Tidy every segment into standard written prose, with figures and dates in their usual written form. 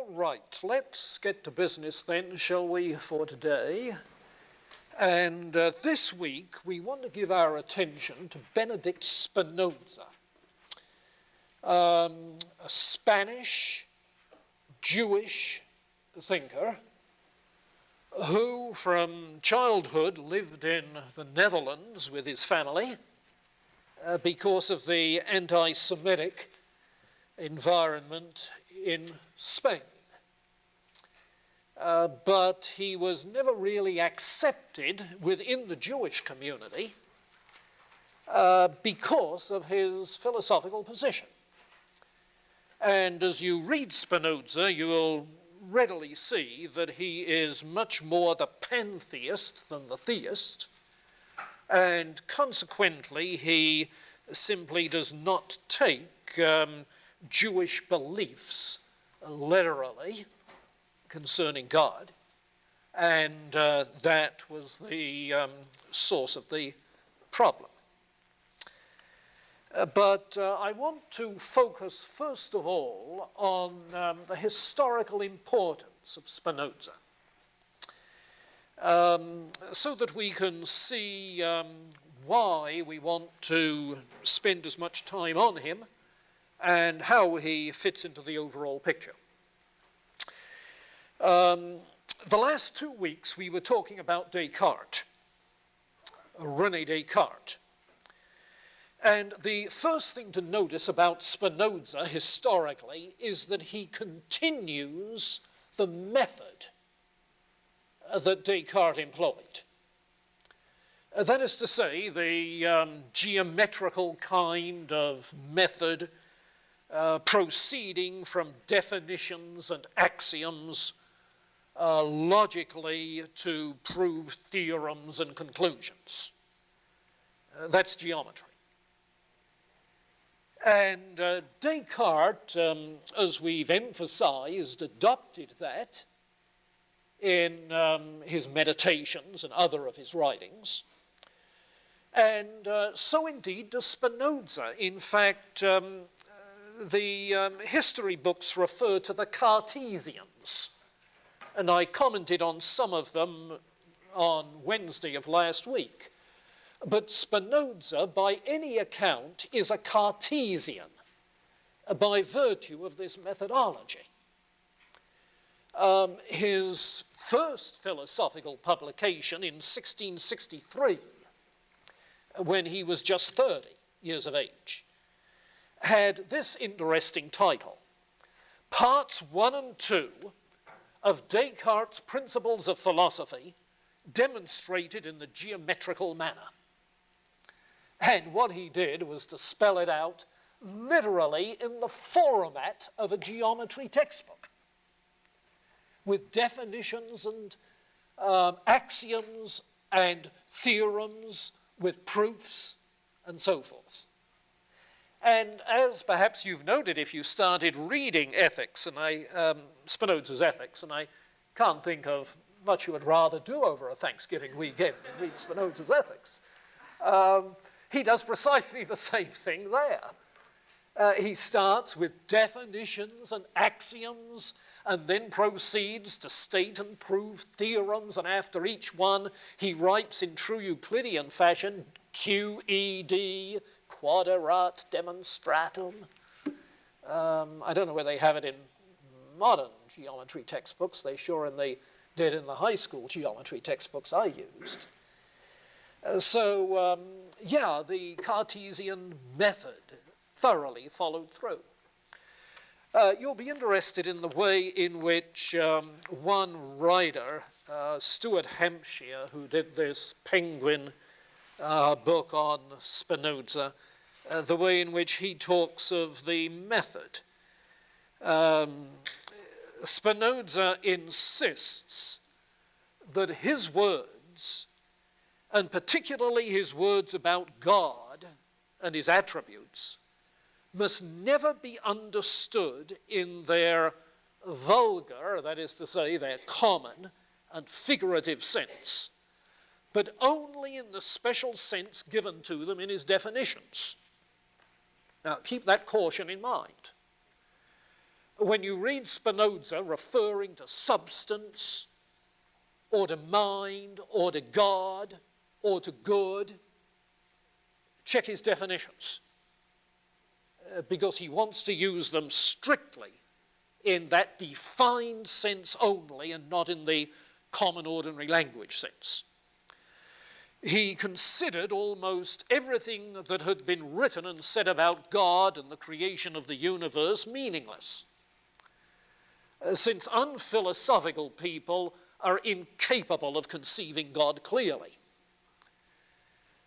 All right, let's get to business then, shall we, for today? And this week we want to give our attention to Benedict Spinoza, a Spanish Jewish thinker who from childhood lived in the Netherlands with his family because of the anti-Semitic environment in Spain. But he was never really accepted within the Jewish community because of his philosophical position. And as you read Spinoza, you will readily see that he is much more the pantheist than the theist, and consequently he simply does not take Jewish beliefs literally concerning God, and that was the source of the problem. But I want to focus first of all on the historical importance of Spinoza, so that we can see why we want to spend as much time on him and how he fits into the overall picture. The last 2 weeks we were talking about Descartes, René Descartes. And the first thing to notice about Spinoza historically is that he continues the method that Descartes employed. That is to say, the geometrical kind of method proceeding from definitions and axioms logically to prove theorems and conclusions. That's geometry. And Descartes, as we've emphasized, adopted that in his meditations and other of his writings. And so indeed does Spinoza. In fact, the history books refer to the Cartesians, and I commented on some of them on Wednesday of last week. But Spinoza, by any account, is a Cartesian by virtue of this methodology. His first philosophical publication in 1663, when he was just 30 years of age, had this interesting title: Parts 1 and 2 of Descartes' Principles of Philosophy demonstrated in the geometrical manner. And what he did was to spell it out literally in the format of a geometry textbook, with definitions and axioms and theorems, with proofs and so forth. And as perhaps you've noted if you started reading ethics, and Spinoza's Ethics, and I can't think of much you would rather do over a Thanksgiving weekend than read Spinoza's Ethics. He does precisely the same thing there. He starts with definitions and axioms and then proceeds to state and prove theorems, and after each one he writes in true Euclidean fashion, QED, quaderat demonstratum. I don't know where they have it in modern geometry textbooks. They sure did in the high school geometry textbooks I used. Yeah, the Cartesian method thoroughly followed through. You'll be interested in the way in which one writer, Stuart Hampshire, who did this Penguin book on Spinoza, the way in which he talks of the method. Spinoza insists that his words, and particularly his words about God and his attributes, must never be understood in their vulgar, that is to say, their common and figurative sense, but only in the special sense given to them in his definitions. Now, keep that caution in mind. when you read Spinoza referring to substance, or to mind, or to God, or to good, check his definitions, because he wants to use them strictly in that defined sense only and not in the common ordinary language sense. He considered almost everything that had been written and said about God and the creation of the universe meaningless, since unphilosophical people are incapable of conceiving God clearly.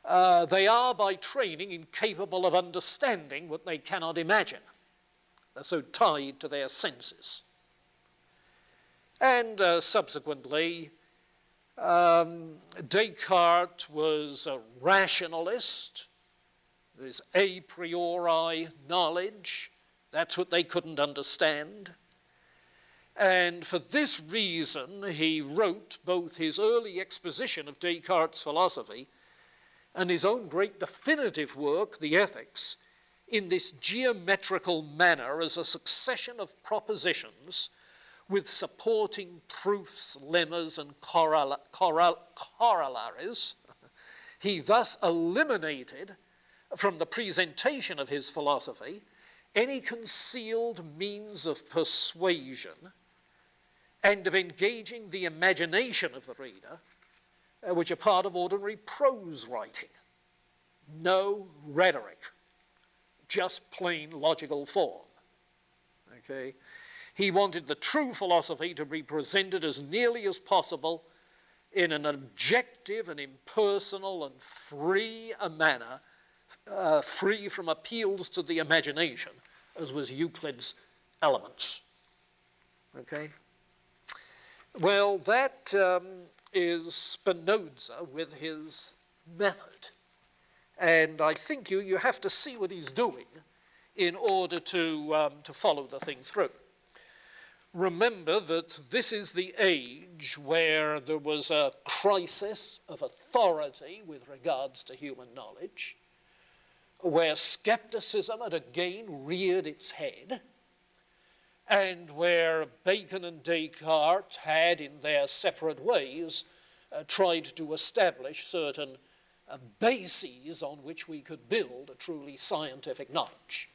They are by training incapable of understanding what they cannot imagine. They're so tied to their senses. And subsequently, Descartes was a rationalist. There's a priori knowledge. That's what they couldn't understand. And for this reason, he wrote both his early exposition of Descartes' philosophy and his own great definitive work, The Ethics, in this geometrical manner as a succession of propositions with supporting proofs, lemmas, and corollaries. He thus eliminated from the presentation of his philosophy any concealed means of persuasion and of engaging the imagination of the reader, which are part of ordinary prose writing. No rhetoric, just plain logical form. Okay? He wanted the true philosophy to be presented as nearly as possible in an objective and impersonal and free a manner, free from appeals to the imagination, as was Euclid's Elements. Okay? Well, that is Spinoza with his method. And I think you have to see what he's doing in order to follow the thing through. Remember that this is the age where there was a crisis of authority with regards to human knowledge, where skepticism had again reared its head, and where Bacon and Descartes had, in their separate ways, tried to establish certain bases on which we could build a truly scientific knowledge.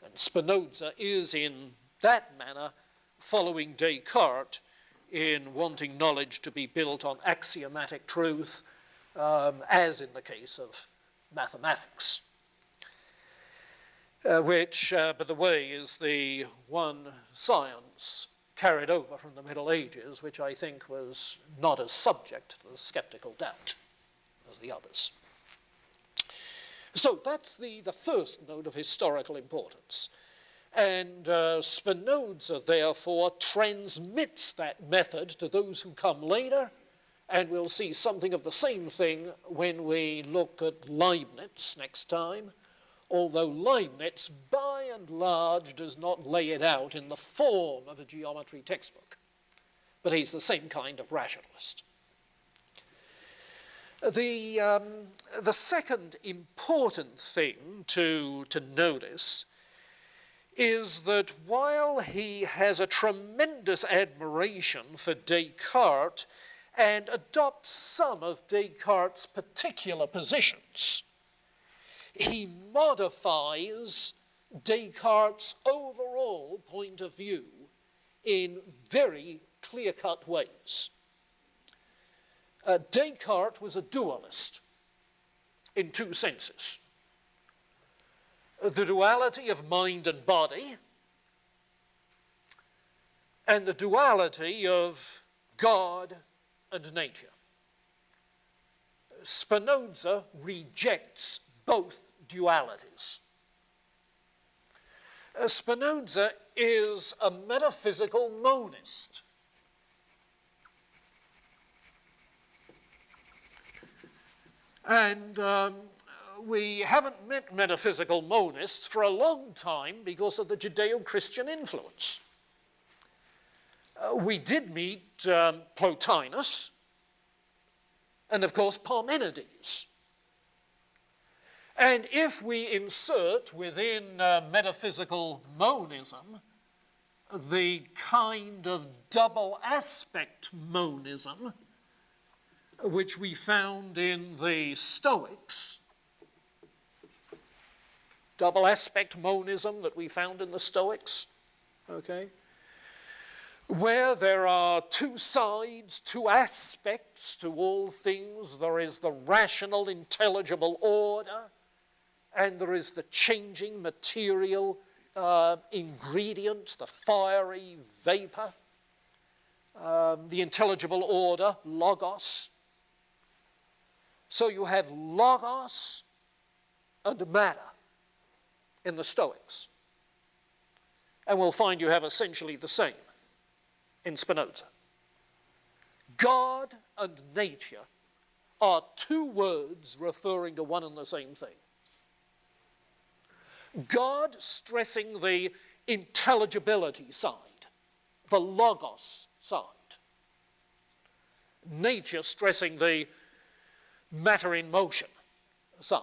And Spinoza is, in that manner, following Descartes in wanting knowledge to be built on axiomatic truth, as in the case of mathematics, which, by the way, is the one science carried over from the Middle Ages, which I think was not as subject to the skeptical doubt as the others. So that's the first note of historical importance. And Spinoza, therefore, transmits that method to those who come later, and we'll see something of the same thing when we look at Leibniz next time, although Leibniz, by and large, does not lay it out in the form of a geometry textbook, but he's the same kind of rationalist. The second important thing to notice is that while he has a tremendous admiration for Descartes and adopts some of Descartes' particular positions, he modifies Descartes' overall point of view in very clear-cut ways. Descartes was a dualist in two senses. The duality of mind and body, and the duality of God and nature. Spinoza rejects both dualities. Spinoza is a metaphysical monist. And we haven't met metaphysical monists for a long time because of the Judeo-Christian influence. We did meet Plotinus and, of course, Parmenides. And if we insert within metaphysical monism the kind of double aspect monism which we found in the Stoics, double aspect monism that we found in the Stoics, okay, where there are two sides, two aspects to all things. There is the rational, intelligible order, and there is the changing material ingredient, the fiery vapor, the intelligible order, logos. So you have logos and matter in the Stoics. And we'll find you have essentially the same in Spinoza. God and nature are two words referring to one and the same thing. God stressing the intelligibility side, the logos side. Nature stressing the matter in motion side.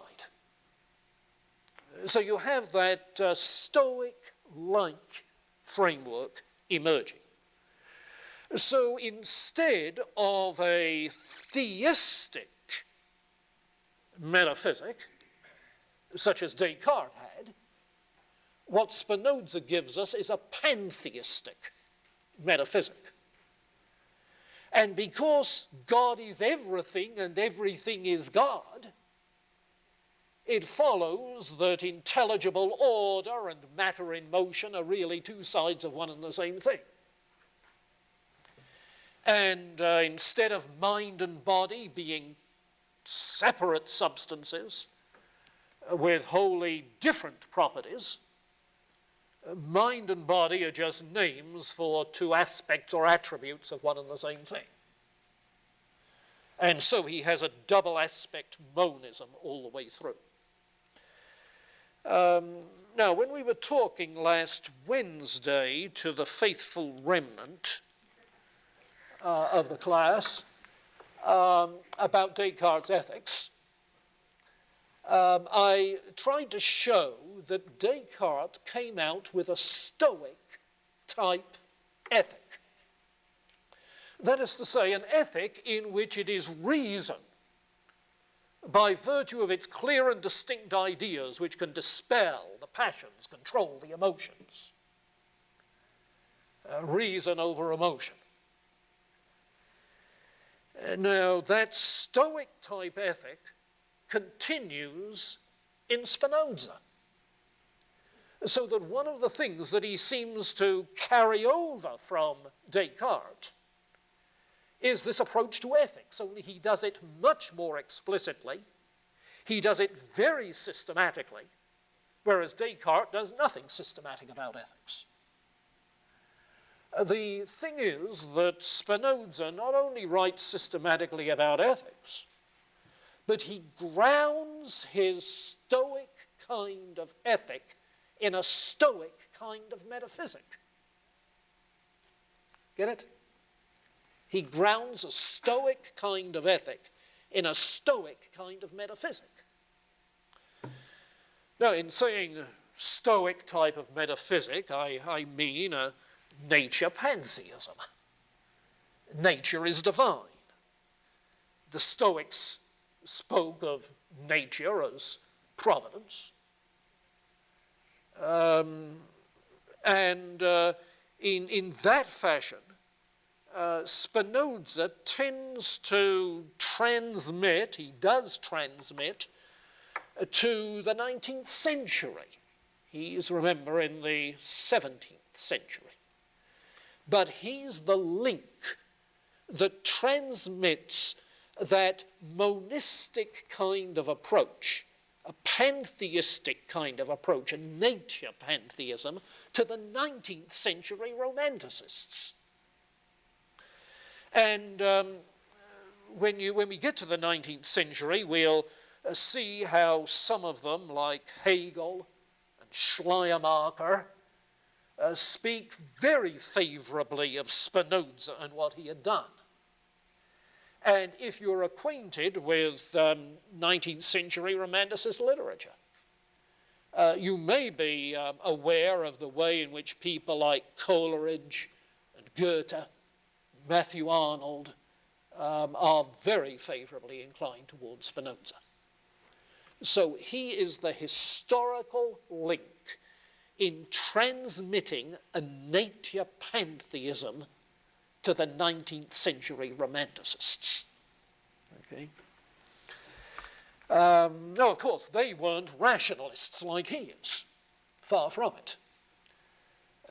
So you have that Stoic-like framework emerging. So instead of a theistic metaphysic, such as Descartes had, what Spinoza gives us is a pantheistic metaphysic. And because God is everything and everything is God, it follows that intelligible order and matter in motion are really two sides of one and the same thing. And instead of mind and body being separate substances with wholly different properties, mind and body are just names for two aspects or attributes of one and the same thing. And so he has a double aspect monism all the way through. Now, when we were talking last Wednesday to the faithful remnant of the class about Descartes' ethics, I tried to show that Descartes came out with a Stoic-type ethic. That is to say, an ethic in which it is reason, by virtue of its clear and distinct ideas, which can dispel the passions, control the emotions. Reason over emotion. Now, that Stoic-type ethic continues in Spinoza. So that one of the things that he seems to carry over from Descartes is this approach to ethics, only he does it much more explicitly. He does it very systematically, whereas Descartes does nothing systematic about ethics. The thing is that Spinoza not only writes systematically about ethics, but he grounds his Stoic kind of ethic in a Stoic kind of metaphysic. Get it? He grounds a Stoic kind of ethic in a Stoic kind of metaphysic. Now, in saying Stoic type of metaphysic, I mean a nature pantheism. Nature is divine. The Stoics spoke of nature as providence. In that fashion, Spinoza tends to transmit, he does transmit, to the 19th century. He's, remember, in the 17th century. But he's the link that transmits that monistic kind of approach, a pantheistic kind of approach, a nature pantheism, to the 19th century Romanticists. And when we get to the 19th century, we'll see how some of them, like Hegel and Schleiermacher, speak very favorably of Spinoza and what he had done. And if you're acquainted with 19th century Romanticist literature, You may be aware of the way in which people like Coleridge and Goethe, Matthew Arnold, are very favorably inclined towards Spinoza. So he is the historical link in transmitting a nature pantheism to the 19th century romanticists. Okay. Now, of course, they weren't rationalists like he is. Far from it.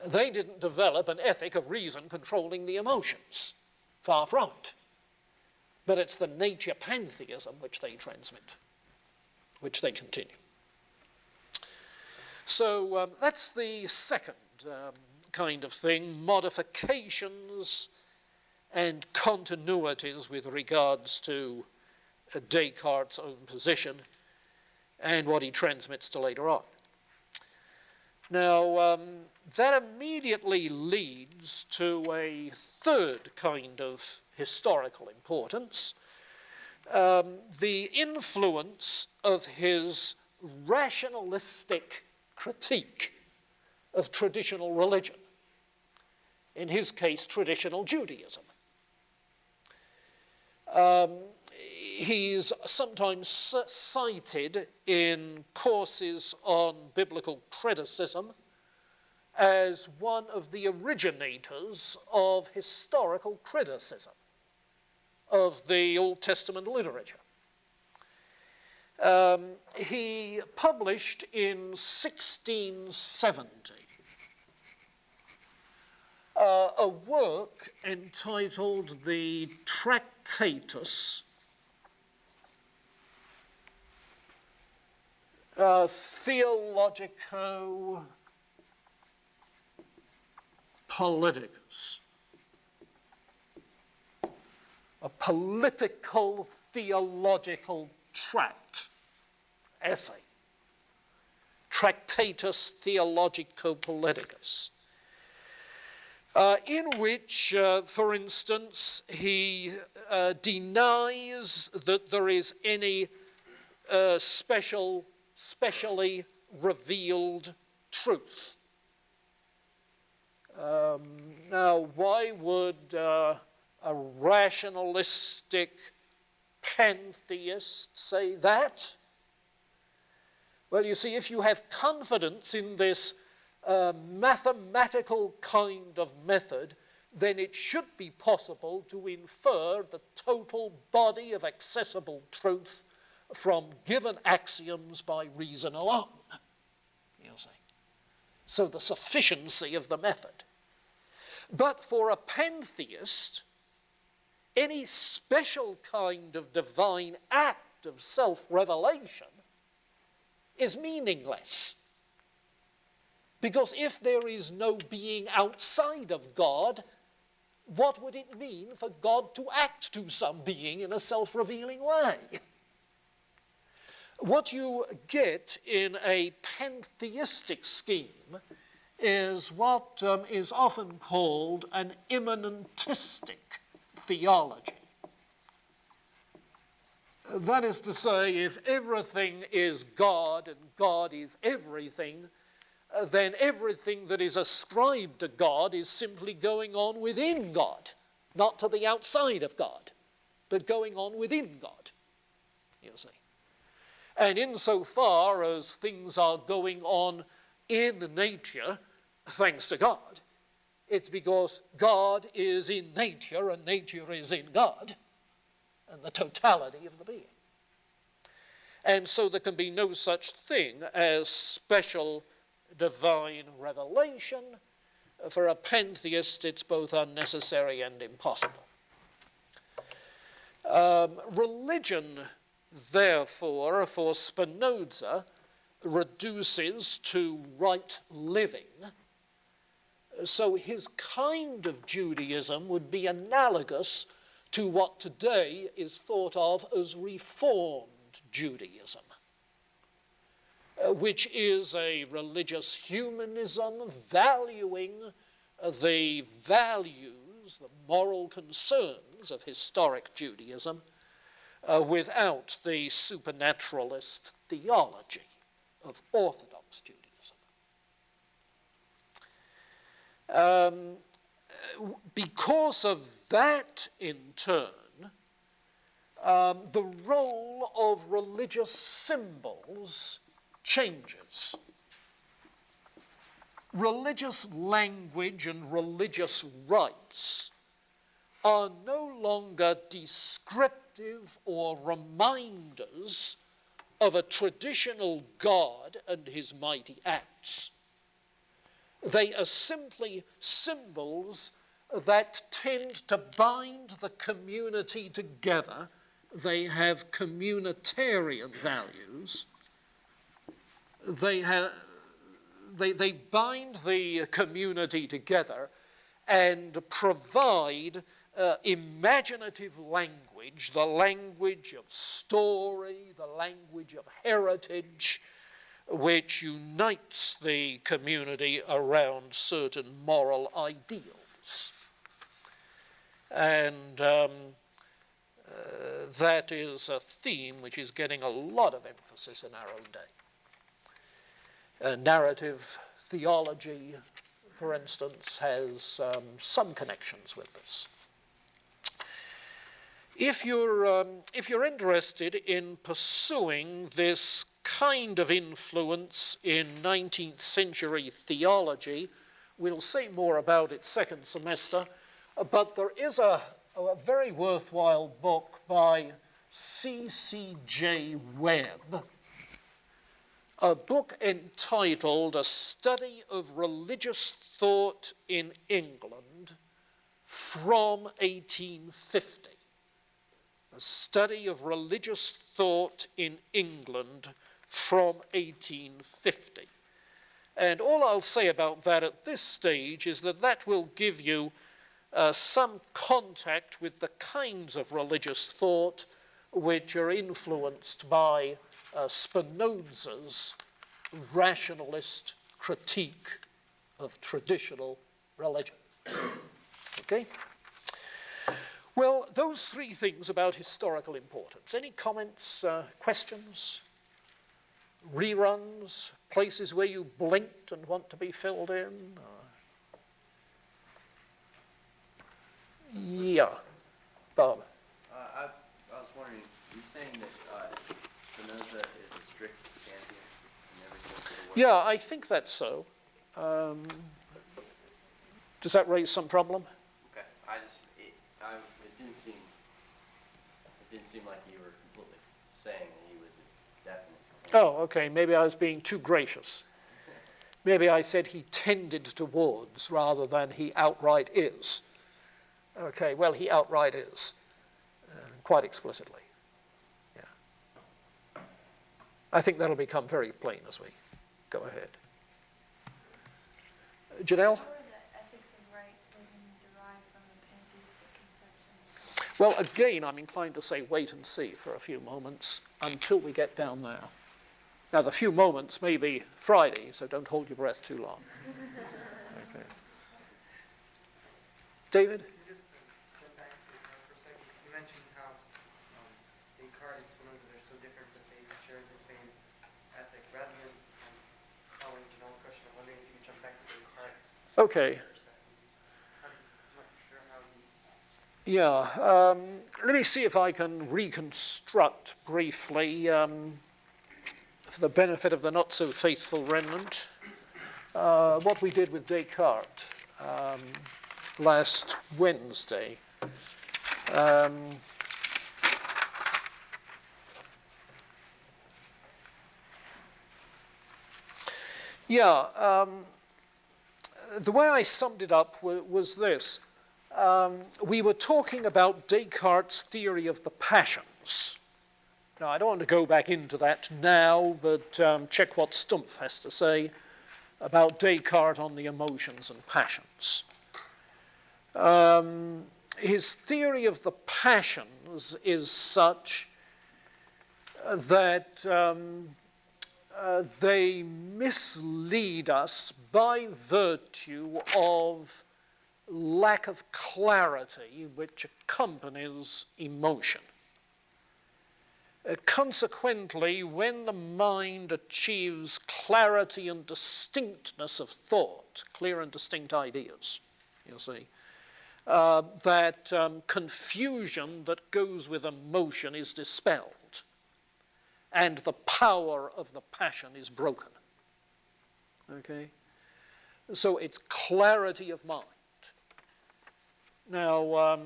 They didn't develop an ethic of reason controlling the emotions. Far from it. But it's the nature pantheism which they transmit, which they continue. So that's the second kind of thing, modifications and continuities with regards to Descartes' own position and what he transmits to later on. Now, that immediately leads to a third kind of historical importance, the influence of his rationalistic critique of traditional religion, in his case, traditional Judaism. He's sometimes cited in courses on biblical criticism as one of the originators of historical criticism of the Old Testament literature. He published in 1670 a work entitled the Tractatus Theologico-Politicus, a political theological tract, essay, Tractatus Theologico-Politicus, in which, for instance, he denies that there is any specially revealed truth. Now, why would a rationalistic pantheist say that? Well, you see, if you have confidence in this mathematical kind of method, then it should be possible to infer the total body of accessible truth from given axioms by reason alone, you see. So the sufficiency of the method. But for a pantheist, any special kind of divine act of self-revelation is meaningless. Because if there is no being outside of God, what would it mean for God to act to some being in a self-revealing way? What you get in a pantheistic scheme is what is often called an immanentistic theology. That is to say, if everything is God and God is everything, then everything that is ascribed to God is simply going on within God, not to the outside of God, but going on within God, you see. And insofar as things are going on in nature, thanks to God, it's because God is in nature and nature is in God, and the totality of the being. And so there can be no such thing as special divine revelation. For a pantheist, it's both unnecessary and impossible. Religion, therefore, for Spinoza, reduces to right living. So his kind of Judaism would be analogous to what today is thought of as Reformed Judaism, which is a religious humanism valuing the values, the moral concerns of historic Judaism without the supernaturalist theology of Orthodox Judaism. Because of that, in turn, the role of religious symbols changes. Religious language and religious rites are no longer descriptive or reminders of a traditional God and his mighty acts. They are simply symbols that tend to bind the community together. They have communitarian values. They bind the community together and provide imaginative language, the language of story, the language of heritage, which unites the community around certain moral ideals. And that is a theme which is getting a lot of emphasis in our own day. Narrative theology, for instance, has some connections with this. If you're interested in pursuing this kind of influence in 19th century theology, we'll say more about it second semester, but there is a very worthwhile book by C.C.J. Webb, a book entitled A Study of Religious Thought in England from 1850. A study of religious thought in England from 1850. And all I'll say about that at this stage is that that will give you some contact with the kinds of religious thought which are influenced by Spinoza's rationalist critique of traditional religion. Okay? Well, those three things about historical importance. Any comments, questions, reruns, places where you blinked and want to be filled in? Yeah, Bob. I was wondering, you're saying that Spinoza is a strict Kantian in every sense of the word? Yeah, I think that's so. Does that raise some problem? Okay, it didn't seem like you were completely saying that he was a definite. Oh, okay, maybe I was being too gracious. Maybe I said he tended towards rather than he outright is. Okay, well, he outright is, quite explicitly. Yeah. I think that'll become very plain as we go ahead. Janelle? Well, again, I'm inclined to say wait and see for a few moments until we get down there. Now, the few moments may be Friday, so don't hold your breath too long. Okay. David? Okay. Yeah. Let me see if I can reconstruct briefly, for the benefit of the not-so-faithful remnant, what we did with Descartes last Wednesday. The way I summed it up was this. We were talking about Descartes' theory of the passions. Now, I don't want to go back into that now, but check what Stumpf has to say about Descartes on the emotions and passions. His theory of the passions is such that they mislead us by virtue of lack of clarity which accompanies emotion. Consequently, when the mind achieves clarity and distinctness of thought, clear and distinct ideas, you see, that confusion that goes with emotion is dispelled and the power of the passion is broken. Okay? So it's clarity of mind. Now,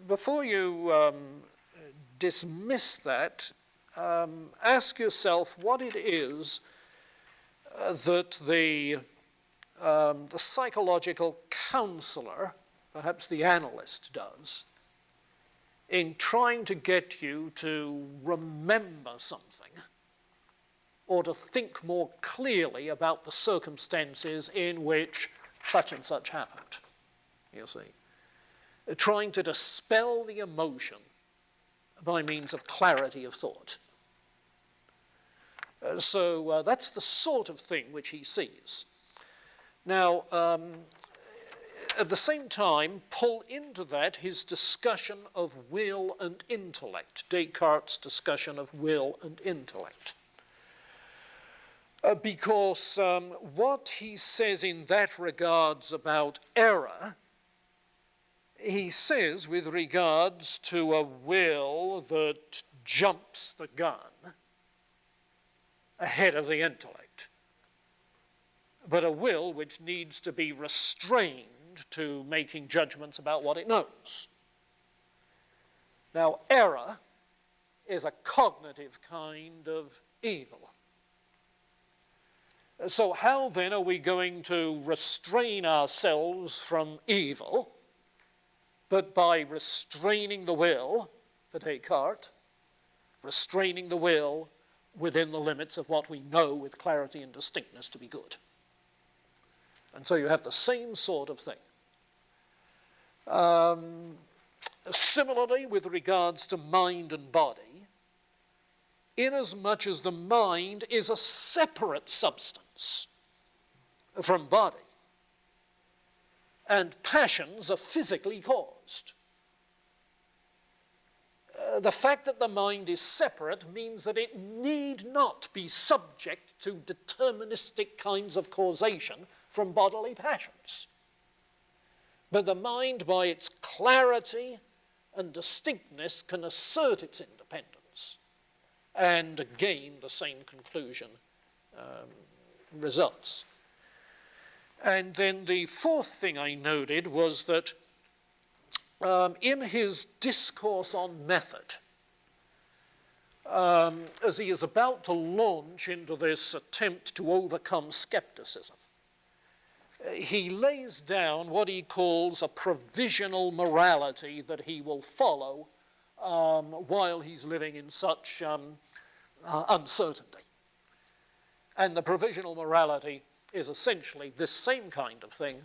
before you dismiss that, ask yourself what it is that the psychological counselor, perhaps the analyst, does in trying to get you to remember something or to think more clearly about the circumstances in which such and such happened, you see. Trying to dispel the emotion by means of clarity of thought. So that's the sort of thing which he sees. Now, at the same time, pull into that his discussion of will and intellect, Descartes' discussion of will and intellect. Because what he says in that regards about error, he says with regards to a will that jumps the gun ahead of the intellect, but a will which needs to be restrained to making judgments about what it knows. Now, error is a cognitive kind of evil. So how then are we going to restrain ourselves from evil, but by restraining the will, for Descartes, restraining the will within the limits of what we know with clarity and distinctness to be good? And so you have the same sort of thing. Similarly, with regards to mind and body, inasmuch as the mind is a separate substance from body, and passions are physically caused, the fact that the mind is separate means that it need not be subject to deterministic kinds of causation from bodily passions. But the mind, by its clarity and distinctness, can assert its independence and again the same conclusion results. And then the fourth thing I noted was that in his discourse on method, as he is about to launch into this attempt to overcome skepticism, he lays down what he calls a provisional morality that he will follow while he's living in such uncertainty. And the provisional morality is essentially this same kind of thing.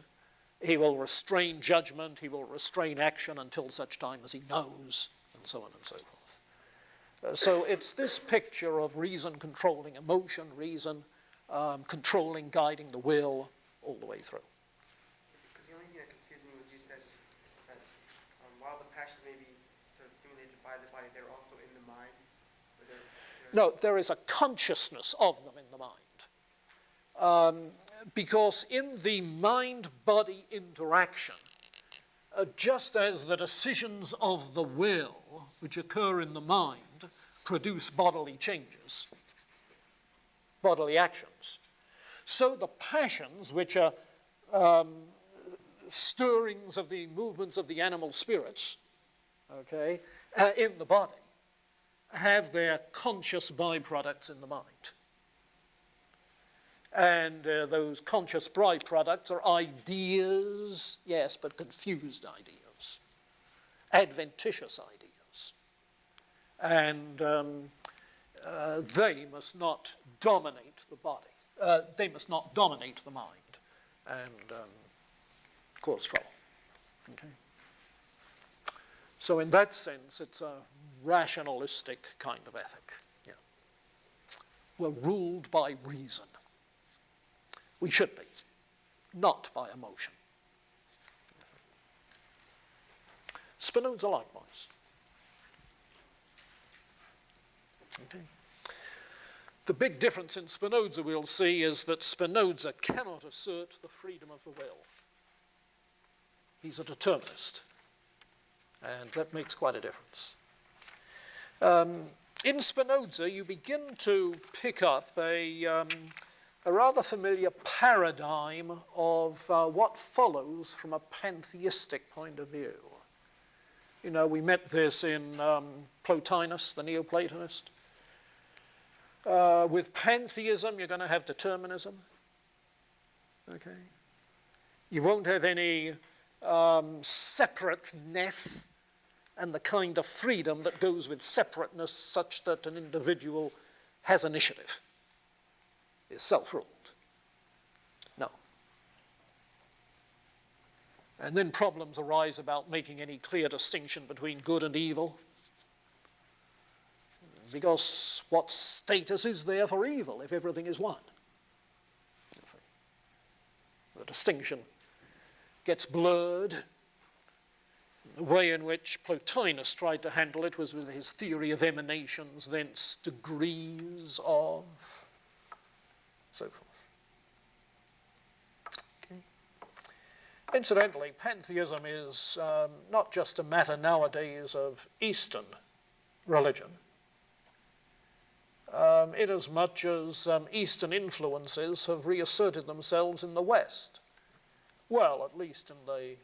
He will restrain judgment, he will restrain action until such time as he knows, and so on and so forth. So it's this picture of reason controlling emotion, reason controlling, guiding the will, all the way through. Because the only thing that confused me was you said that while the passions may be sort of stimulated by the body, they're also in the mind? No, there is a consciousness of them in the mind. Because in the mind-body interaction, just as the decisions of the will, which occur in the mind, produce bodily changes, bodily actions, so the passions, which are stirrings of the movements of the animal spirits, okay, in the body, have their conscious byproducts in the mind. And those conscious byproducts are ideas, yes, but confused ideas, adventitious ideas. And they must not dominate the body. They must not dominate the mind and cause trouble. Okay? So in that sense, it's a rationalistic kind of ethic. Yeah. We're ruled by reason. We should be, not by emotion. Spinoza likewise. The big difference in Spinoza, we'll see, is that Spinoza cannot assert the freedom of the will. He's a determinist, and that makes quite a difference. In Spinoza, you begin to pick up a rather familiar paradigm of what follows from a pantheistic point of view. You know, we met this in Plotinus, the Neoplatonist. With pantheism, you're going to have determinism. Okay? You won't have any separateness and the kind of freedom that goes with separateness, such that an individual has initiative, is self-ruled. No. And then problems arise about making any clear distinction between good and evil, because what status is there for evil if everything is one? The distinction gets blurred. The way in which Plotinus tried to handle it was with his theory of emanations, thence degrees of, so forth. Okay. Incidentally, pantheism is not just a matter nowadays of Eastern religion, inasmuch as Eastern influences have reasserted themselves in the West. Well, at least in the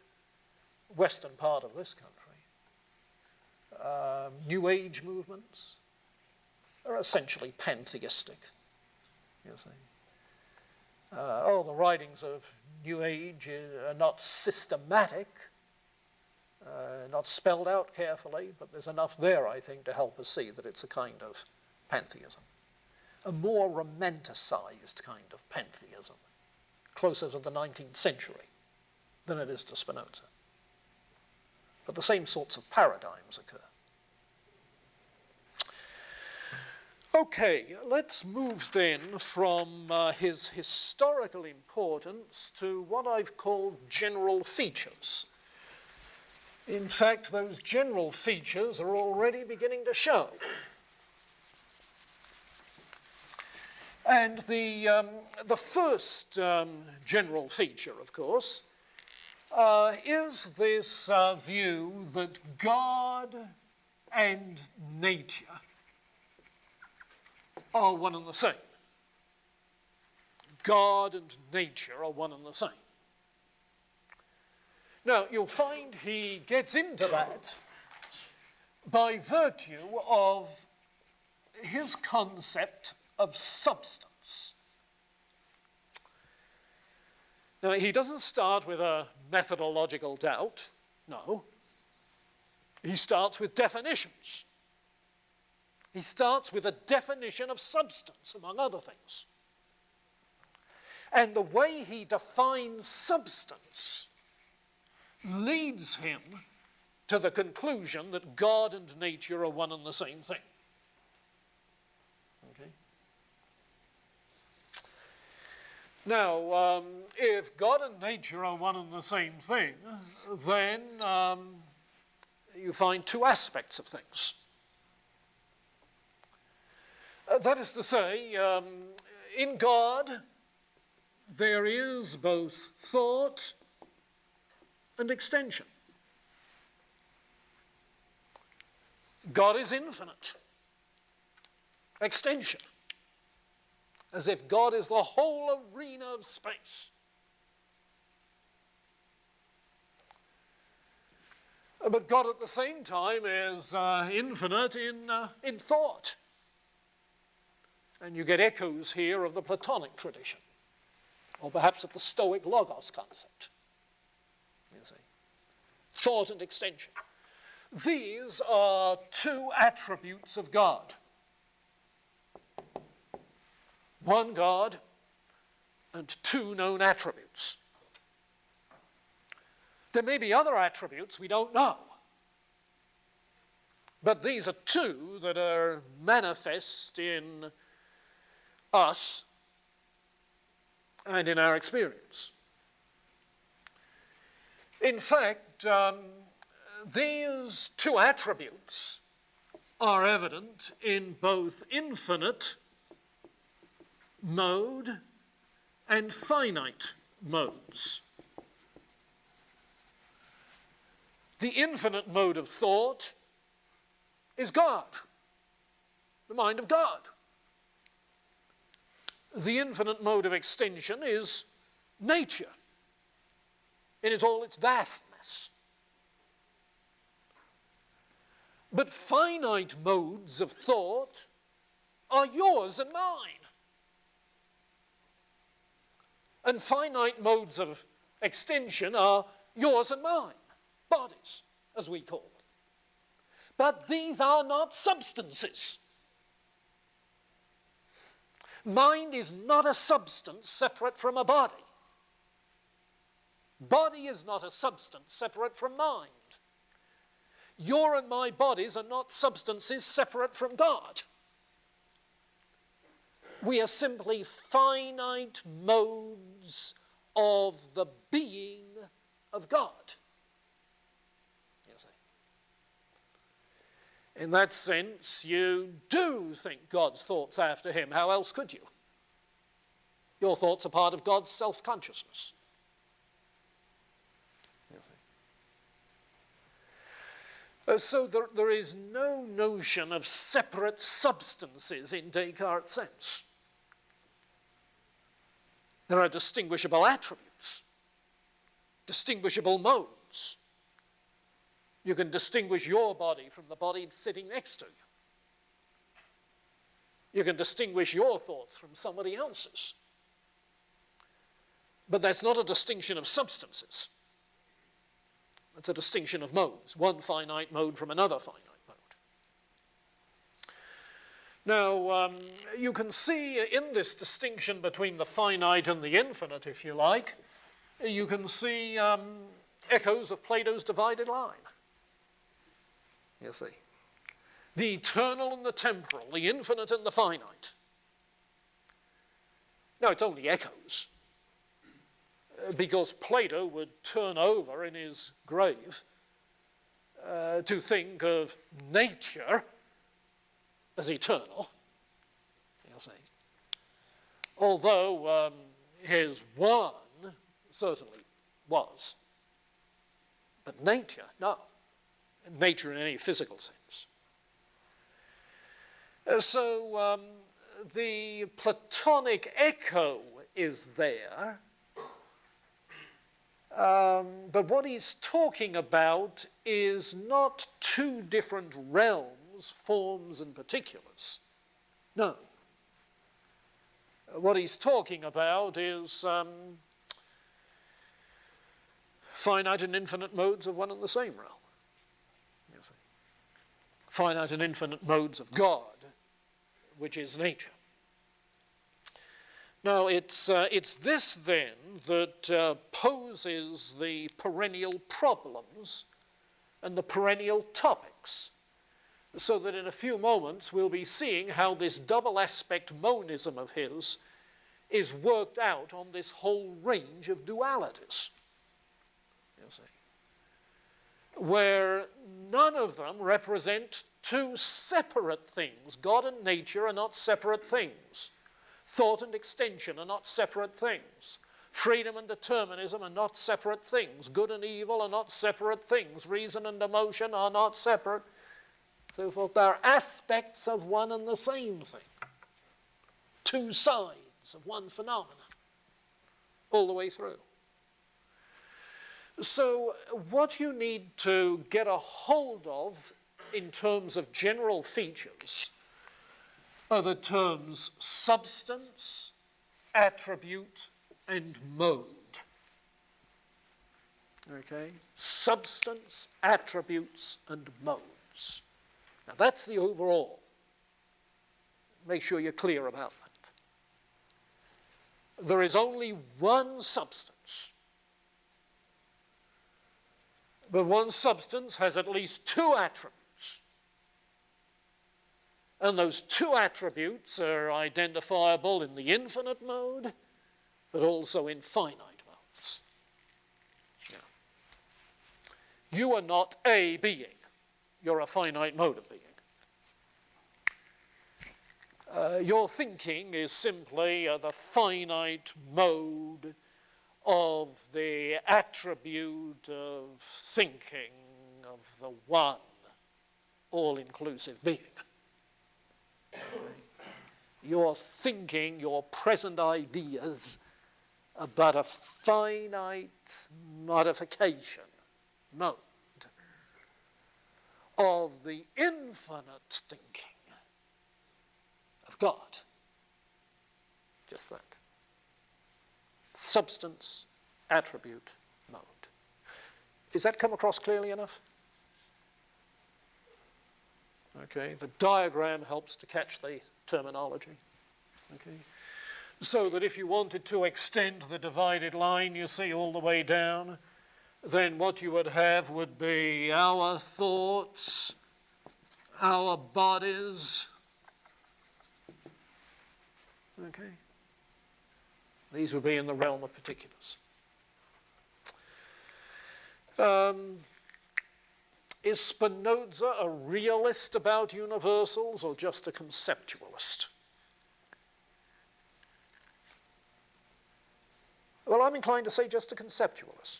western part of this country. New Age movements are essentially pantheistic, you see. The writings of New Age are not systematic, not spelled out carefully, but there's enough there, I think, to help us see that it's a kind of pantheism. A more romanticized kind of pantheism, closer to the 19th century than it is to Spinoza. But the same sorts of paradigms occur. Okay, let's move then from his historical importance to what I've called general features. In fact, those general features are already beginning to show. And the first general feature, of course, is this view that God and nature are one and the same. God and nature are one and the same. Now, you'll find he gets into that by virtue of his concept of substance. Now, he doesn't start with a methodological doubt, no. He starts with definitions. He starts with a definition of substance, among other things. And the way he defines substance leads him to the conclusion that God and nature are one and the same thing. Okay? Now, if God and nature are one and the same thing, then you find two aspects of things. That is to say, in God, there is both thought and extension. God is infinite. Extension. As if God is the whole arena of space. But God at the same time is infinite in thought. And you get echoes here of the Platonic tradition, or perhaps of the Stoic logos concept. You see, thought and extension. These are two attributes of God. One God and two known attributes. There may be other attributes we don't know, but these are two that are manifest in us and in our experience. In fact, these two attributes are evident in both infinite mode and finite modes. The infinite mode of thought is God, the mind of God. The infinite mode of extension is nature in all its vastness. But finite modes of thought are yours and mine. And finite modes of extension are yours and mine, bodies, as we call them. But these are not substances. Mind is not a substance separate from a body. Body is not a substance separate from mind. Your and my bodies are not substances separate from God. We are simply finite modes of the being of God. You see. In that sense, you do think God's thoughts after him. How else could you? Your thoughts are part of God's self-consciousness. So there is no notion of separate substances in Descartes' sense. There are distinguishable attributes, distinguishable modes. You can distinguish your body from the body sitting next to you. You can distinguish your thoughts from somebody else's. But that's not a distinction of substances. It's a distinction of modes, one finite mode from another finite mode. Now, you can see in this distinction between the finite and the infinite, if you like, you can see echoes of Plato's divided line. You see. The eternal and the temporal, the infinite and the finite. Now, it's only echoes, because Plato would turn over in his grave to think of nature as eternal, you see. Although his one certainly was. But nature, no. Nature in any physical sense. So the Platonic echo is there, but what he's talking about is not two different realms, forms and particulars. No. What he's talking about is finite and infinite modes of one and the same realm. You see. Finite and infinite modes of God, which is nature. Now, it's this, then, that poses the perennial problems and the perennial topics, so that in a few moments we'll be seeing how this double aspect monism of his is worked out on this whole range of dualities, you see, where none of them represent two separate things. God and nature are not separate things. Thought and extension are not separate things. Freedom and determinism are not separate things. Good and evil are not separate things. Reason and emotion are not separate. So forth. They're aspects of one and the same thing. Two sides of one phenomenon. All the way through. So what you need to get a hold of in terms of general features are the terms substance, attribute, and mode. Okay? Substance, attributes, and modes. Now that's the overall. Make sure you're clear about that. There is only one substance. But one substance has at least two attributes. And those two attributes are identifiable in the infinite mode, but also in finite modes. Yeah. You are not a being. You're a finite mode of being. Your thinking is simply the finite mode of the attribute of thinking of the one all-inclusive being. Your thinking, your present ideas, are but a finite modification, mode, of the infinite thinking of God. Just that. Substance, attribute, mode. Is that come across clearly enough? Okay, the diagram helps to catch the terminology. Okay, so that if you wanted to extend the divided line, you see, all the way down, then what you would have would be our thoughts, our bodies. Okay, these would be in the realm of particulars. Is Spinoza a realist about universals or just a conceptualist? Well, I'm inclined to say just a conceptualist.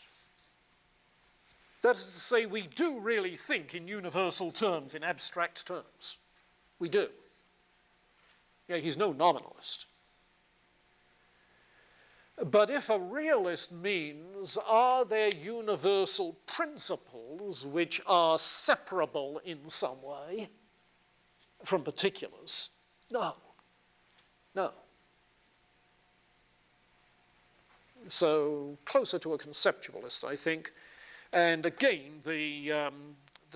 That is to say, we do really think in universal terms, in abstract terms. We do. Yeah, he's no nominalist. But if a realist means, are there universal principles which are separable in some way from particulars? No. No. So closer to a conceptualist, I think. And again, the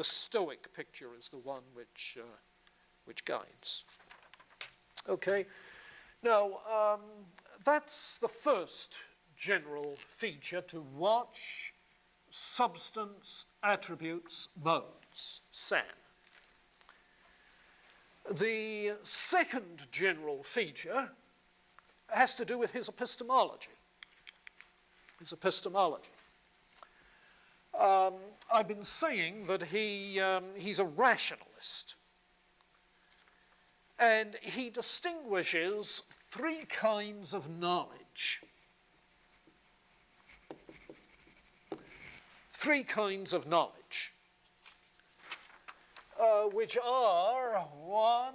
Stoic picture is the one which guides. Okay. Now, that's the first general feature, to watch substance, attributes, modes, SAM. The second general feature has to do with his epistemology. His epistemology. I've been saying that he's a rationalist. And he distinguishes three kinds of knowledge. Three kinds of knowledge, which are, one,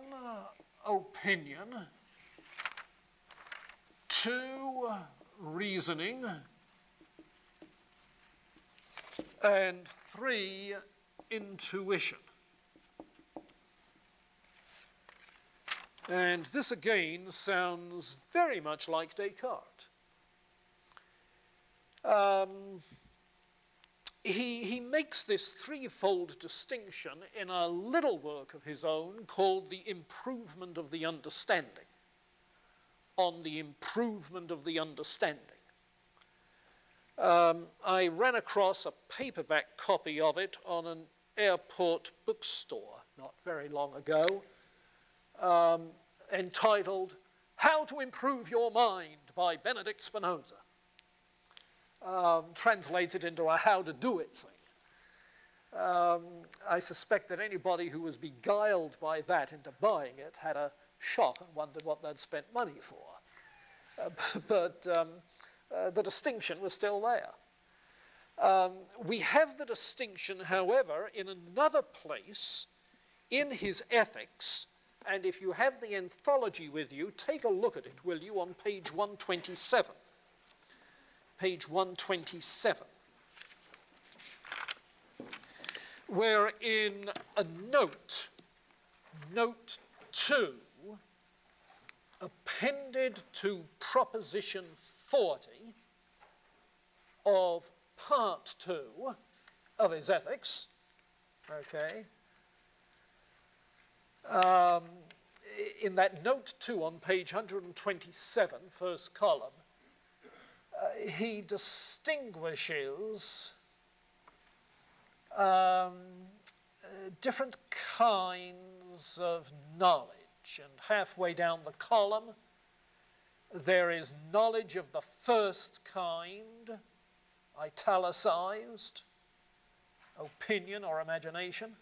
opinion, two, reasoning, and three, intuition. And this again sounds very much like Descartes. He makes this threefold distinction in a little work of his own called The Improvement of the Understanding. On the improvement of the understanding. I ran across a paperback copy of it on an airport bookstore not very long ago, entitled How to Improve Your Mind by Benedict Spinoza. Translated into a how to do it thing. I suspect that anybody who was beguiled by that into buying it had a shock and wondered what they'd spent money for. But the distinction was still there. We have the distinction, however, in another place in his Ethics, and if you have the anthology with you, take a look at it, will you, on page 127. Page 127. Where in a note, note 2, appended to proposition 40 of part 2 of his Ethics, okay, in that note 2 on page 127, first column, he distinguishes different kinds of knowledge, and halfway down the column there is knowledge of the first kind, italicized, opinion or imagination.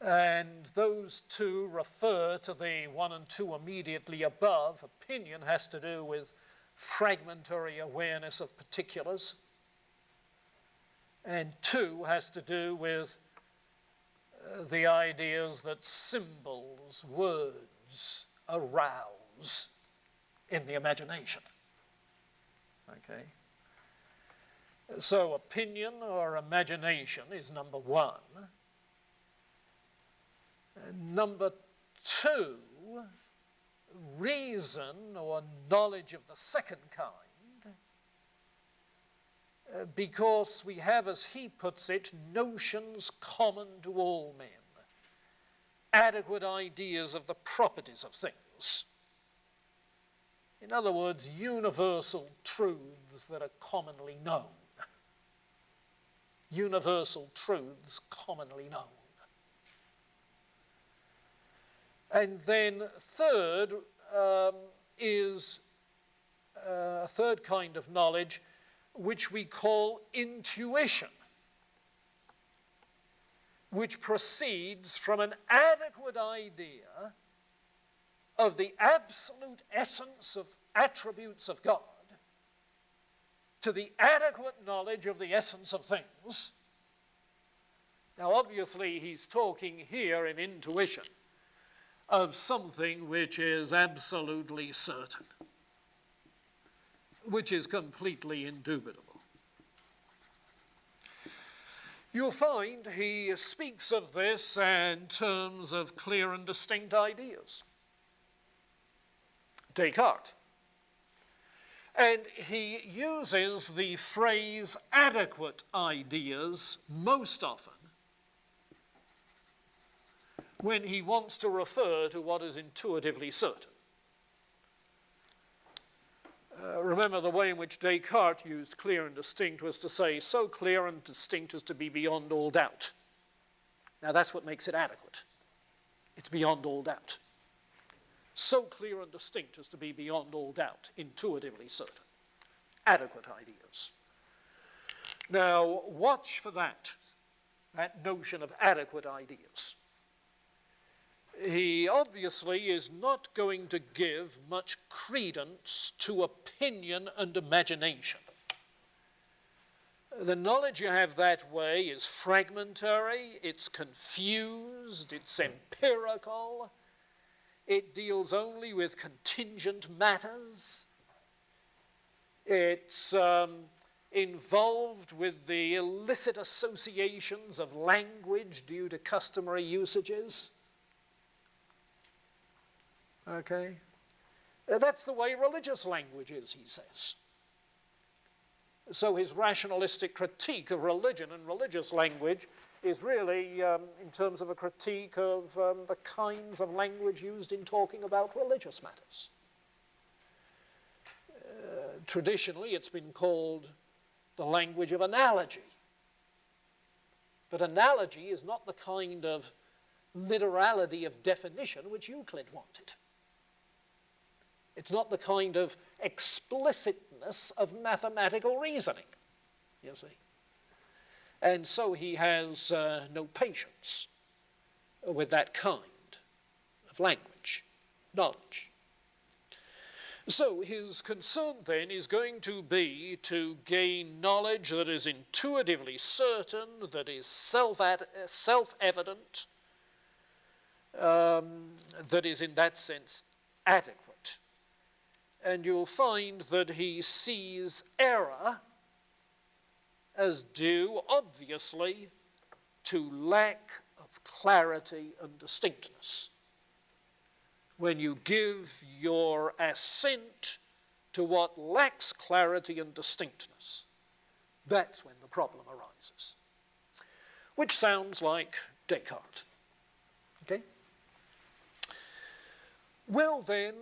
And those two refer to the 1 and 2 immediately above. Opinion has to do with fragmentary awareness of particulars. And 2 has to do with the ideas that symbols, words, arouse in the imagination. Okay? So opinion or imagination is number 1. And number 2, reason or knowledge of the second kind, because we have, as he puts it, notions common to all men, adequate ideas of the properties of things. In other words, universal truths that are commonly known. Universal truths commonly known. And then third is a third kind of knowledge, which we call intuition, which proceeds from an adequate idea of the absolute essence of attributes of God to the adequate knowledge of the essence of things. Now, obviously, he's talking here in intuition of something which is absolutely certain, which is completely indubitable. You'll find he speaks of this in terms of clear and distinct ideas. Descartes. And he uses the phrase adequate ideas most often when he wants to refer to what is intuitively certain. Remember, the way in which Descartes used clear and distinct was to say, so clear and distinct as to be beyond all doubt. Now, that's what makes it adequate. It's beyond all doubt. So clear and distinct as to be beyond all doubt, intuitively certain. Adequate ideas. Now, watch for that notion of adequate ideas. He obviously is not going to give much credence to opinion and imagination. The knowledge you have that way is fragmentary, it's confused, it's empirical, it deals only with contingent matters, it's involved with the illicit associations of language due to customary usages. Okay? That's the way religious language is, he says. So his rationalistic critique of religion and religious language is really in terms of a critique of the kinds of language used in talking about religious matters. Traditionally, it's been called the language of analogy. But analogy is not the kind of literality of definition which Euclid wanted. It's not the kind of explicitness of mathematical reasoning, you see. And so he has no patience with that kind of language, knowledge. So his concern then is going to be to gain knowledge that is intuitively certain, that is self-evident, that is in that sense adequate. And you'll find that he sees error as due, obviously, to lack of clarity and distinctness. When you give your assent to what lacks clarity and distinctness, that's when the problem arises. Which sounds like Descartes. Okay? Well then,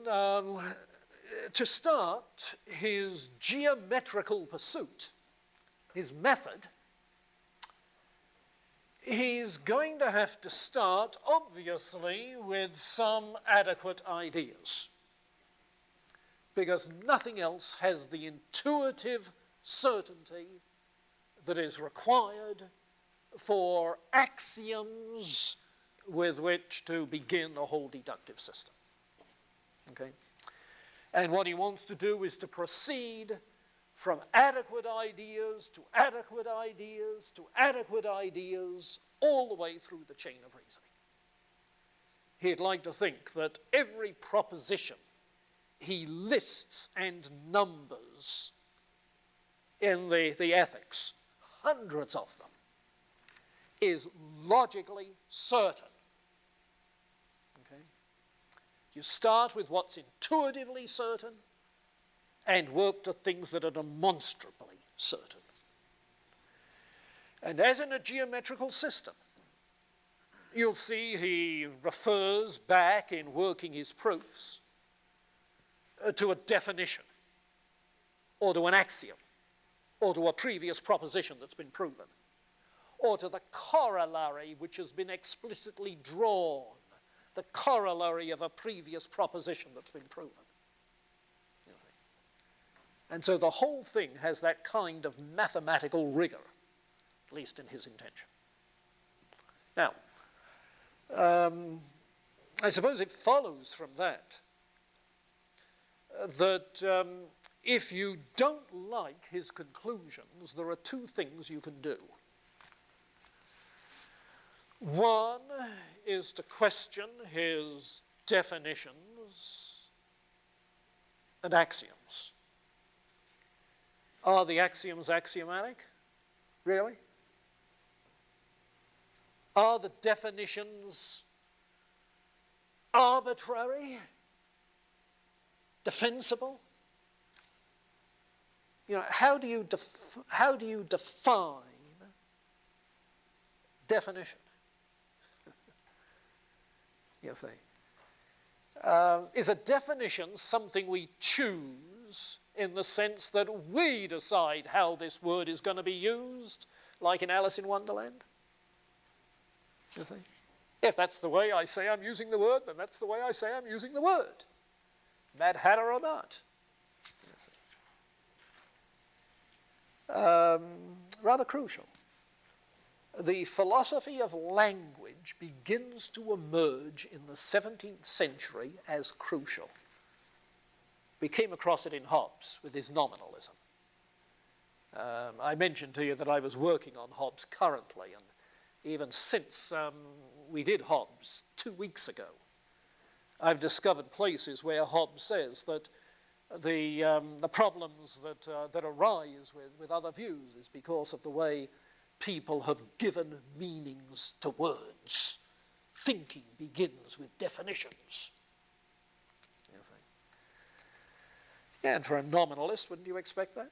to start his geometrical pursuit, his method, he's going to have to start, obviously, with some adequate ideas, because nothing else has the intuitive certainty that is required for axioms with which to begin the whole deductive system. Okay? And what he wants to do is to proceed from adequate ideas to adequate ideas to adequate ideas all the way through the chain of reasoning. He'd like to think that every proposition he lists and numbers in the ethics, hundreds of them, is logically certain. Okay? You start with what's intuitively certain and work to things that are demonstrably certain. And as in a geometrical system, you'll see he refers back in working his proofs to a definition, or to an axiom, or to a previous proposition that's been proven, or to the corollary which has been explicitly drawn, the corollary of a previous proposition that's been proven. And so the whole thing has that kind of mathematical rigor, at least in his intention. Now, I suppose it follows from that that if you don't like his conclusions, there are two things you can do. One is to question his definitions and axioms. Are the axioms axiomatic? Really? Are the definitions arbitrary? Defensible? You know, how do you define definition? You see, is a definition something we choose in the sense that we decide how this word is going to be used, like in Alice in Wonderland? You see, if that's the way I say I'm using the word, then that's the way I say I'm using the word. Mad Hatter or not. Rather crucial. The philosophy of language begins to emerge in the 17th century as crucial. We came across it in Hobbes with his nominalism. I mentioned to you that I was working on Hobbes currently, and even since we did Hobbes 2 weeks ago, I've discovered places where Hobbes says that the problems that arise with other views is because of the way people have given meanings to words. Thinking begins with definitions. You see. Yeah, and for a nominalist, wouldn't you expect that?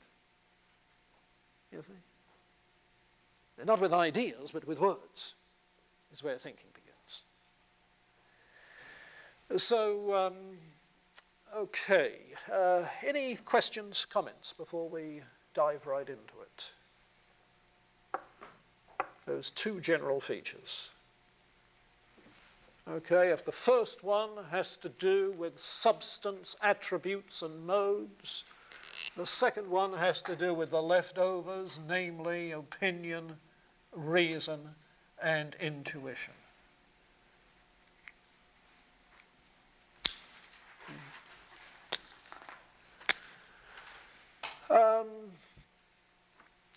You see. Not with ideas, but with words is where thinking begins. So, okay. Any questions, comments before we dive right into it? Those two general features. Okay, if the first one has to do with substance, attributes, and modes, the second one has to do with the leftovers, namely opinion, reason, and intuition.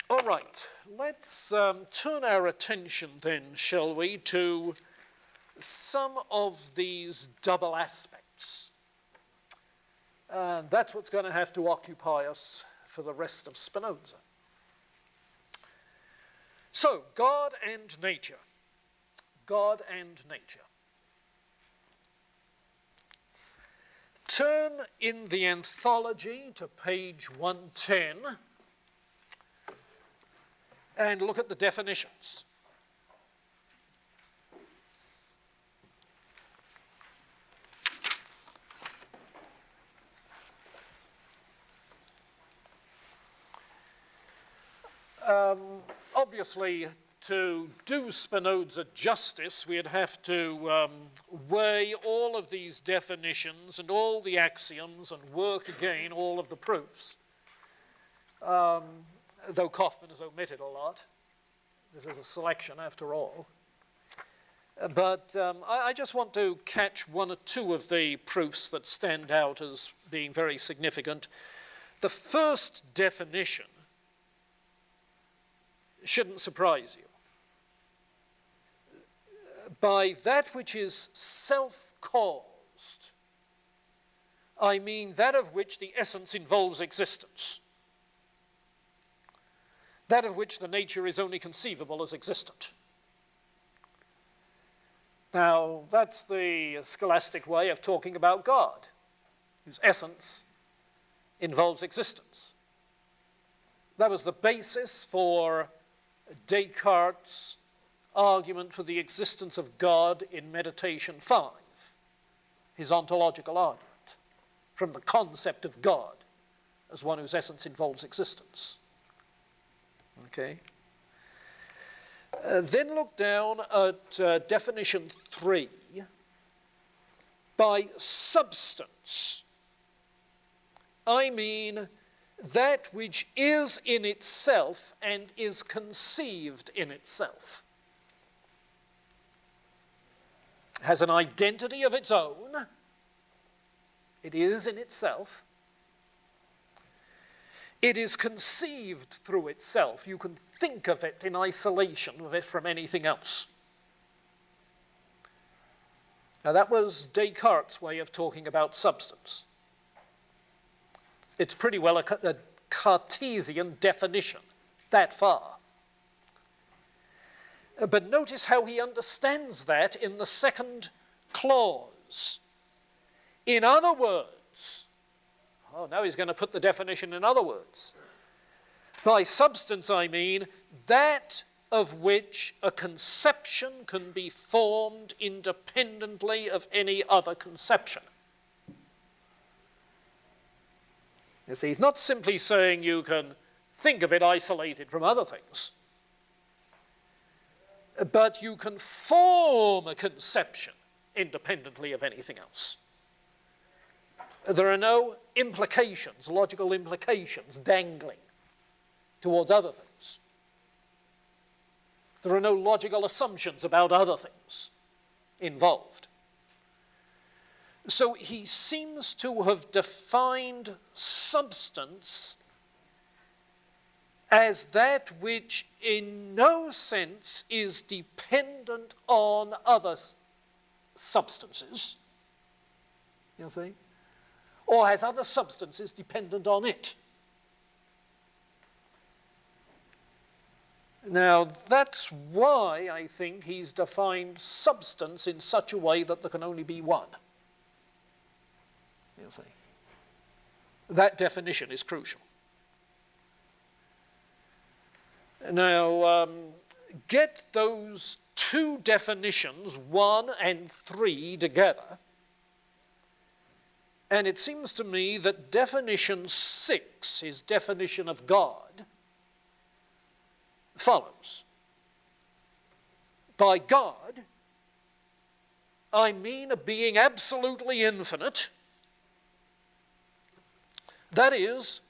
All right, let's turn our attention then, shall we, to some of these double aspects. And that's what's going to have to occupy us for the rest of Spinoza. So, God and nature. God and nature. Turn in the anthology to page 110 and look at the definitions. Obviously, to do Spinoza justice, we'd have to weigh all of these definitions and all the axioms and work again all of the proofs. Though Kaufmann has omitted a lot. This is a selection after all. But I just want to catch one or two of the proofs that stand out as being very significant. The first definition shouldn't surprise you. By that which is self-caused, I mean that of which the essence involves existence, that of which the nature is only conceivable as existent. Now, that's the scholastic way of talking about God, whose essence involves existence. That was the basis for Descartes' argument for the existence of God in Meditation 5, his ontological argument, from the concept of God as one whose essence involves existence. Okay? Then look down at definition 3. By substance, I mean that which is in itself and is conceived in itself. Has an identity of its own. It is in itself. It is conceived through itself. You can think of it in isolation of it from anything else. Now that was Descartes' way of talking about substance. It's pretty well a Cartesian definition, that far. But notice how he understands that in the second clause. In other words, now he's going to put the definition in other words. By substance, I mean that of which a conception can be formed independently of any other conception. You see, he's not simply saying you can think of it isolated from other things, but you can form a conception independently of anything else. There are no implications, logical implications, dangling towards other things. There are no logical assumptions about other things involved. So he seems to have defined substance as that which in no sense is dependent on other substances, you see, or has other substances dependent on it. Now, that's why I think he's defined substance in such a way that there can only be one. You see. That definition is crucial. Now, get those two definitions, 1 and 3, together, and it seems to me that definition 6, his definition of God, follows. By God, I mean a being absolutely infinite, that is,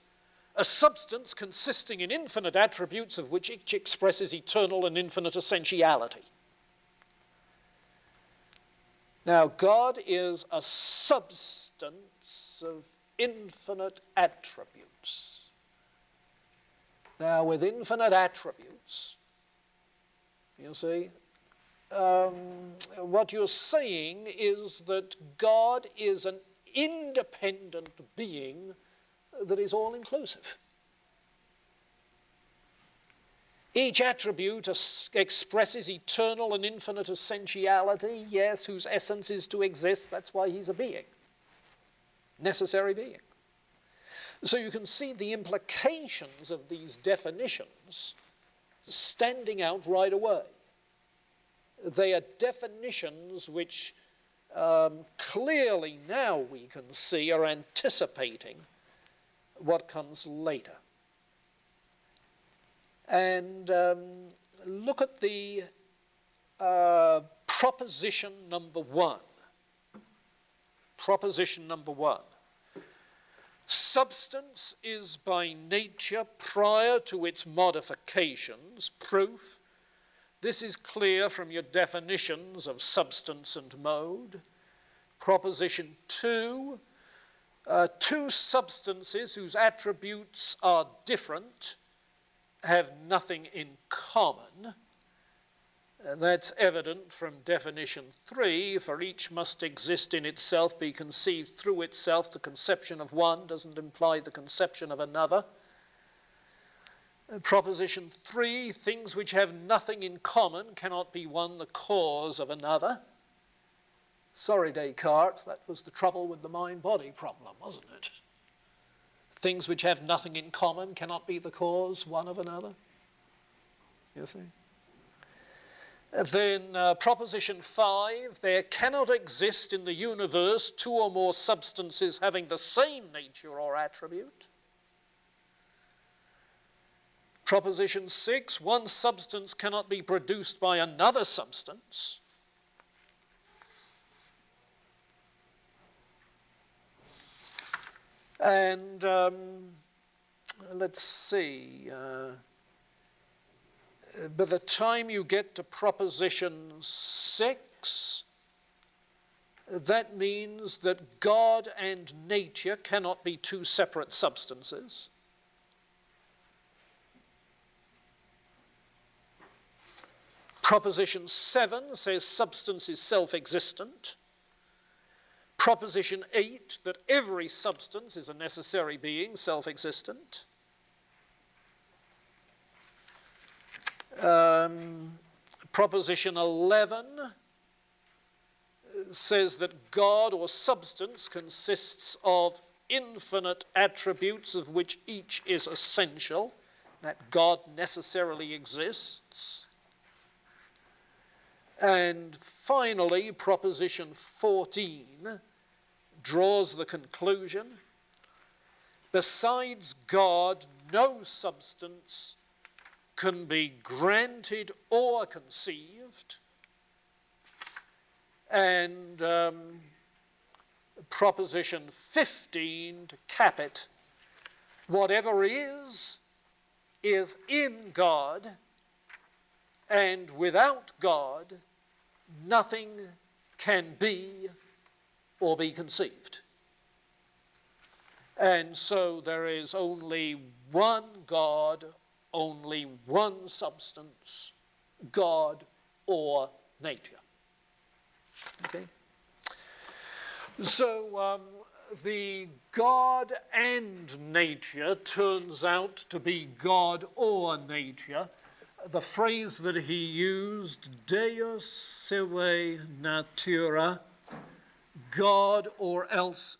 a substance consisting in infinite attributes of which each expresses eternal and infinite essentiality. Now, God is a substance of infinite attributes. Now, with infinite attributes, you see, what you're saying is that God is an independent being that is all-inclusive. Each attribute expresses eternal and infinite essentiality, yes, whose essence is to exist. That's why he's a being, necessary being. So you can see the implications of these definitions standing out right away. They are definitions which clearly now we can see are anticipating what comes later. And look at the proposition number 1. Proposition number 1. Substance is by nature, prior to its modifications, proof This is clear from your definitions of substance and mode. Proposition 2, two substances whose attributes are different have nothing in common. That's evident from definition 3, for each must exist in itself, be conceived through itself. The conception of one doesn't imply the conception of another. Proposition 3, things which have nothing in common cannot be one the cause of another. Sorry, Descartes, that was the trouble with the mind-body problem, wasn't it? Things which have nothing in common cannot be the cause one of another. You see? Then proposition 5, there cannot exist in the universe two or more substances having the same nature or attribute. Proposition 6, one substance cannot be produced by another substance. And let's see, by the time you get to proposition 6, that means that God and nature cannot be two separate substances. Proposition 7 says substance is self-existent. Proposition 8, that every substance is a necessary being, self-existent. Proposition 11 says that God or substance consists of infinite attributes of which each is essential, that God necessarily exists. And finally, proposition 14 draws the conclusion, besides God, no substance can be granted or conceived. And proposition 15, to cap it, whatever is in God, and without God, nothing can be or be conceived. And so there is only one God, only one substance, God or nature. Okay? So the God and nature turns out to be God or nature. The phrase that he used, Deus sive natura, God or else